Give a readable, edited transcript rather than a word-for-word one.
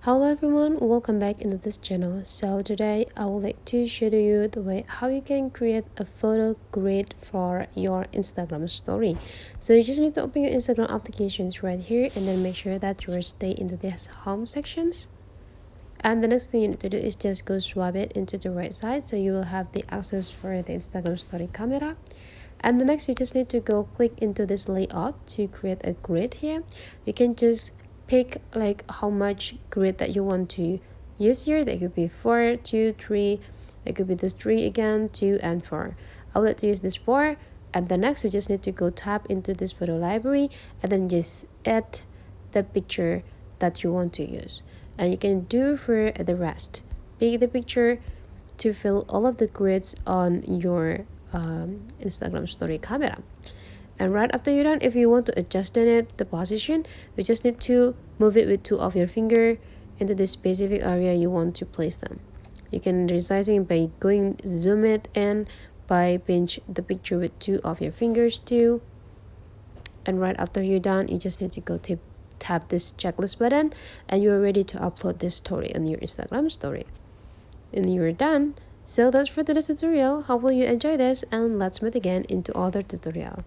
Hello everyone, welcome back into this channel. So today I would like to show you the way how you can create a photo grid for your Instagram story. So you just need to open your Instagram applications right here and then make sure that you stay into this home sections. And the next thing you need to do is just go swipe it into the right side, so you will have the access for the Instagram story camera. And the next you just need to go click into this layout to create a grid here. You can just pick like how much grid that you want to use here. That could be 4, 2, 3. That could be this 3 again, 2 and 4. I would like to use this 4. And the next you just need to go tap into this photo library and then just add the picture that you want to use. And you can do for the rest. Pick the picture to fill all of the grids on your Instagram story camera. And right after you're done, if you want to adjust in it the position, you just need to move it with 2 of your finger into the specific area you want to place them. You can resizing by going zoom it in by pinch the picture with 2 of your fingers too. And right after you're done, you just need to go tap this checklist button and you're ready to upload this story on your Instagram story. And you're done. So that's for today's tutorial. Hopefully you enjoy this, and let's meet again into other tutorial.